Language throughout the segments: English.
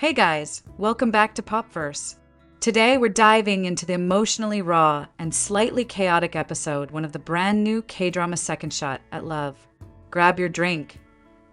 Hey guys, welcome back to Popverse. Today we're diving into the emotionally raw and slightly chaotic episode, one of the brand new K-drama Second Shot at Love. Grab your drink,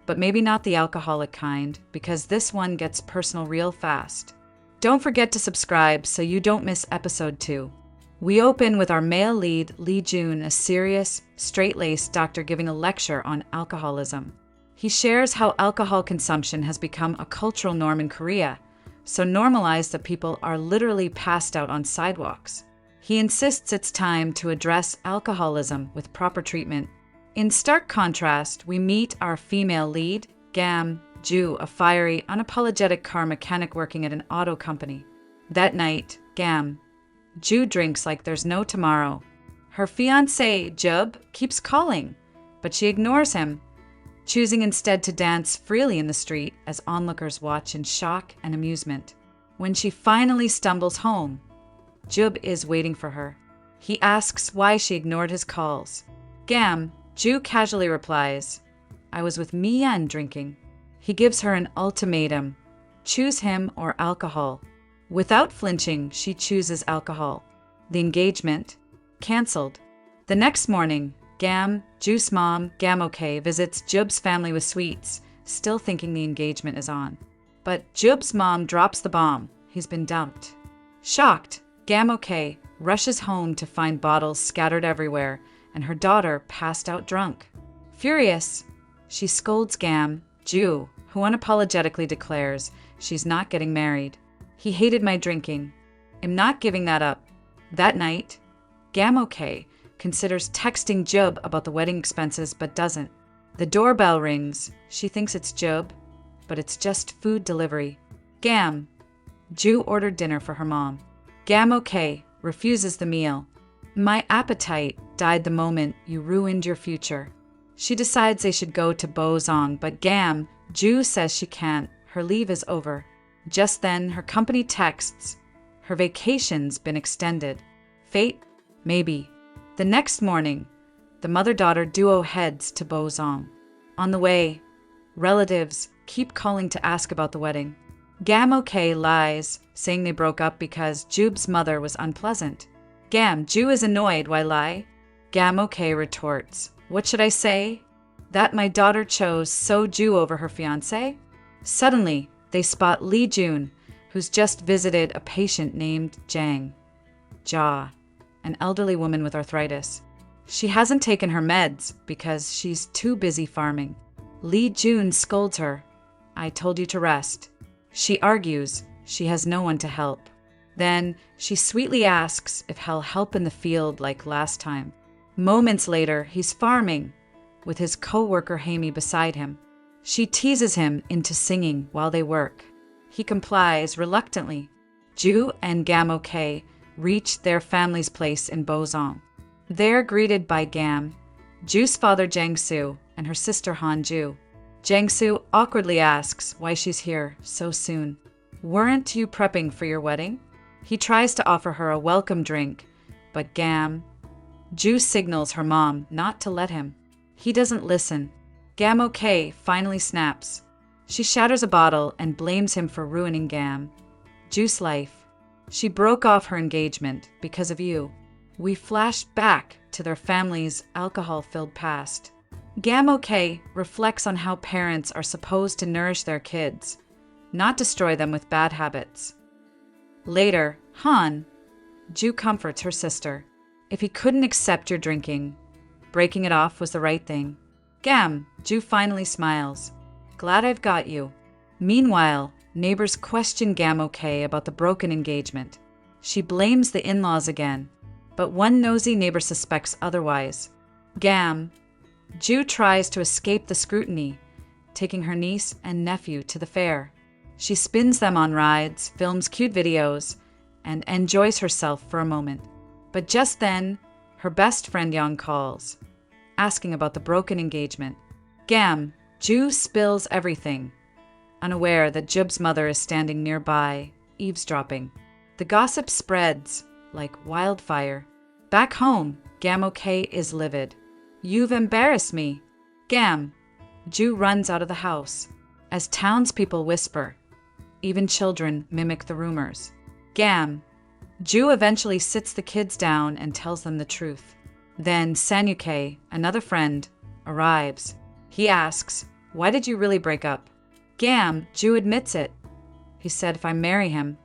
but maybe not the alcoholic kind, because this one gets personal real fast. Don't forget to subscribe so you don't miss episode 2. We open with our male lead, Lee Jun, a serious, straight-laced doctor giving a lecture on alcoholism. He shares how alcohol consumption has become a cultural norm in Korea, so normalized that people are literally passed out on sidewalks. He insists it's time to address alcoholism with proper treatment. In stark contrast, we meet our female lead, Gam-joo, a fiery, unapologetic car mechanic working at an auto company. That night, Gam-joo drinks like there's no tomorrow. Her fiancé, Jub, keeps calling, but she ignores him, choosing instead to dance freely in the street as onlookers watch in shock and amusement. When she finally stumbles home, Jub is waiting for her. He asks why she ignored his calls. Gam-joo casually replies, "I was with Mian drinking." He gives her an ultimatum: choose him or alcohol. Without flinching, she chooses alcohol. The engagement canceled. The next morning, Gam-joo's mom, Gam-okay, visits Jub's family with sweets, still thinking the engagement is on. But Jub's mom drops the bomb. He's been dumped. Shocked, Gam-okay rushes home to find bottles scattered everywhere and her daughter passed out drunk. Furious, she scolds Gam-joo, who unapologetically declares she's not getting married. "He hated my drinking. I'm not giving that up." That night, Gam-okay considers texting Jub about the wedding expenses but doesn't. The doorbell rings. She thinks it's Jub, but it's just food delivery. Gam-joo ordered dinner for her mom. Gam-okay refuses the meal. "My appetite died the moment you ruined your future." She decides they should go to Bozong, but Gam-joo says she can't. Her leave is over. Just then, her company texts. Her vacation's been extended. Fate? Maybe. The next morning, the mother-daughter duo heads to Bozong. On the way, relatives keep calling to ask about the wedding. Gam-okay lies, saying they broke up because Jub's mother was unpleasant. Gam-joo is annoyed. Why lie? Gam-okay retorts, "What should I say? That my daughter chose Soju over her fiancé?" Suddenly, they spot Lee Jun, who's just visited a patient named Jang-joo, an elderly woman with arthritis. She hasn't taken her meds because she's too busy farming. Lee Jun scolds her. "I told you to rest." She argues she has no one to help. Then she sweetly asks if he'll help in the field like last time. Moments later, he's farming with his co-worker Hammy beside him. She teases him into singing while they work. He complies reluctantly. Joo and Gam-okay reach their family's place in Bozong. They're greeted by Gam-joo's father Jang-soo and her sister Han-joo. Jang-soo awkwardly asks why she's here so soon. "Weren't you prepping for your wedding?" He tries to offer her a welcome drink, but Gam-joo signals her mom not to let him. He doesn't listen. Gam-okay finally snaps. She shatters a bottle and blames him for ruining Gam-joo's life. "She broke off her engagement because of you." We flash back to their family's alcohol-filled past. Gam-okay reflects on how parents are supposed to nourish their kids, not destroy them with bad habits. Later, Han-joo comforts her sister. "If he couldn't accept your drinking, breaking it off was the right thing." Gam-joo finally smiles. "Glad I've got you." Meanwhile, neighbors question Gam-okay about the broken engagement. She blames the in-laws again, but one nosy neighbor suspects otherwise. Gam-joo tries to escape the scrutiny, taking her niece and nephew to the fair. She spins them on rides, films cute videos, and enjoys herself for a moment. But just then, her best friend Young calls, asking about the broken engagement. Gam-joo spills everything, unaware that Jub's mother is standing nearby, eavesdropping. The gossip spreads like wildfire. Back home, Gam-okay is livid. "You've embarrassed me." Gam-joo runs out of the house. As townspeople whisper, Even children mimic the rumors. Gam-joo eventually sits the kids down and tells them the truth. Then Sanyuke, another friend, arrives. He asks, "Why did you really break up?" Gam-joo admits it. He said, "If I marry him,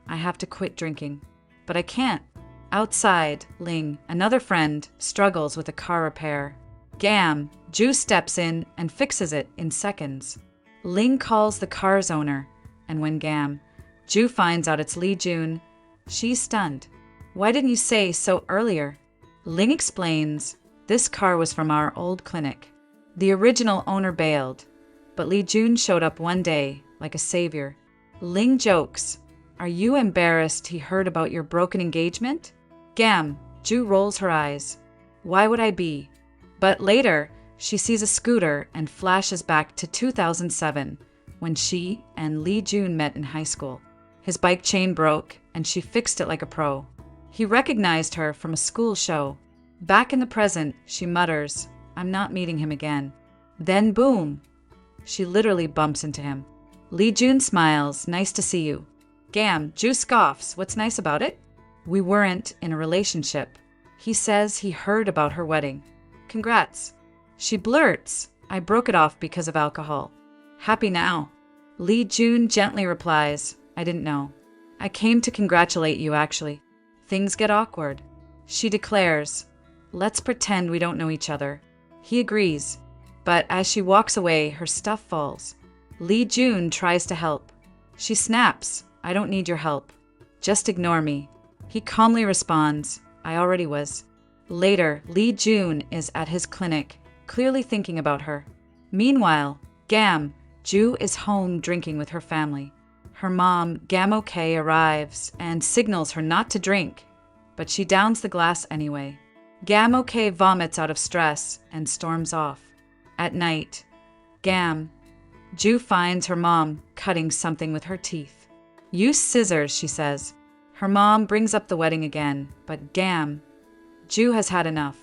I have to quit drinking. But I can't." Outside, Ling, another friend, struggles with a car repair. Gam-joo steps in and fixes it in seconds. Ling calls the car's owner, and when Gam-joo finds out it's Lee Jun, she's stunned. "Why didn't you say so earlier?" Ling explains, "This car was from our old clinic. The original owner bailed, but Lee Jun showed up one day, like a savior." Ling jokes, "Are you embarrassed he heard about your broken engagement?" Gam-joo rolls her eyes. "Why would I be?" But later, she sees a scooter and flashes back to 2007, when she and Lee Jun met in high school. His bike chain broke, and she fixed it like a pro. He recognized her from a school show. Back in the present, she mutters, "I'm not meeting him again." Then boom! She literally bumps into him. Lee Jun smiles, "Nice to see you." Gam-joo scoffs, "What's nice about it?" "We weren't in a relationship." He says he heard about her wedding. "Congrats." She blurts, "I broke it off because of alcohol." "Happy now?" Lee Jun gently replies, "I didn't know. I came to congratulate you, actually." Things get awkward. She declares, "Let's pretend we don't know each other." He agrees, but as she walks away, her stuff falls. Lee Jun tries to help. She snaps, "I don't need your help. Just ignore me." He calmly responds, "I already was." Later, Lee Jun is at his clinic, clearly thinking about her. Meanwhile, Gam-joo is home drinking with her family. Her mom, Gam-ok, arrives and signals her not to drink, but she downs the glass anyway. Gam-ok vomits out of stress and storms off. At night, Gam-joo finds her mom cutting something with her teeth. "Use scissors," she says. Her mom brings up the wedding again, but Gam-joo has had enough.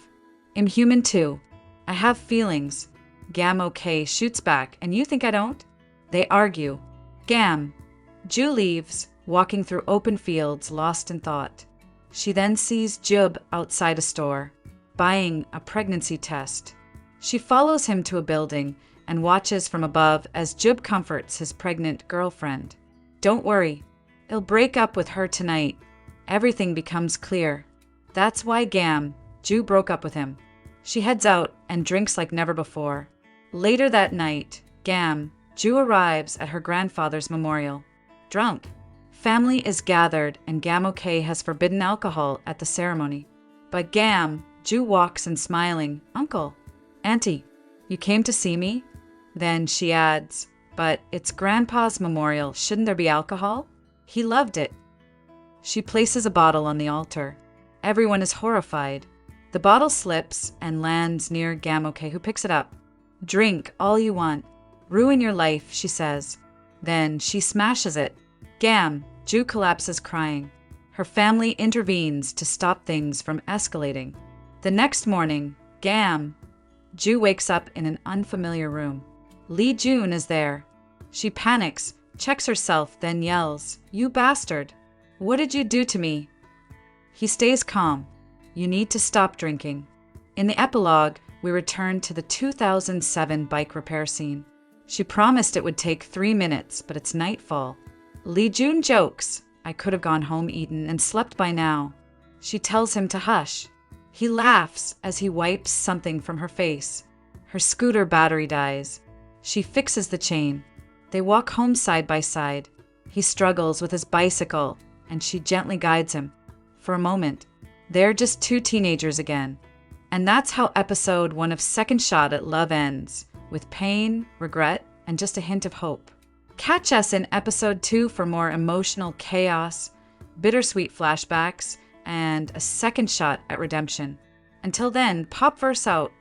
"I'm human too. I have feelings." Gam-ok shoots back, "And you think I don't?" They argue. Gam-joo leaves, walking through open fields, lost in thought. She then sees Jub outside a store, buying a pregnancy test. She follows him to a building and watches from above as Jub comforts his pregnant girlfriend. "Don't worry. He'll break up with her tonight. Everything becomes clear." That's why Gam-joo broke up with him. She heads out and drinks like never before. Later that night, Gam-joo arrives at her grandfather's memorial. Drunk. Family is gathered and Gam-ok has forbidden alcohol at the ceremony. But Gam-joo walks in smiling, "Uncle, Auntie, you came to see me?" Then she adds, "But it's Grandpa's memorial, shouldn't there be alcohol? He loved it." She places a bottle on the altar. Everyone is horrified. The bottle slips and lands near Gam-ok, who picks it up. "Drink all you want. Ruin your life," she says. Then she smashes it. Gam-joo collapses crying. Her family intervenes to stop things from escalating. The next morning, Gam-joo wakes up in an unfamiliar room. Lee Jun is there. She panics, checks herself, then yells, "You bastard! What did you do to me?" He stays calm. "You need to stop drinking." In the epilogue, we return to the 2007 bike repair scene. She promised it would take 3 minutes, but it's nightfall. Lee Jun jokes, "I could have gone home, eaten, and slept by now." She tells him to hush. He laughs as he wipes something from her face. Her scooter battery dies. She fixes the chain. They walk home side by side. He struggles with his bicycle, and she gently guides him. For a moment, they're just two teenagers again. And that's how episode 1 of Second Shot at Love ends, with pain, regret, and just a hint of hope. Catch us in episode 2 for more emotional chaos, bittersweet flashbacks, and a second shot at redemption. Until then, Popverse out.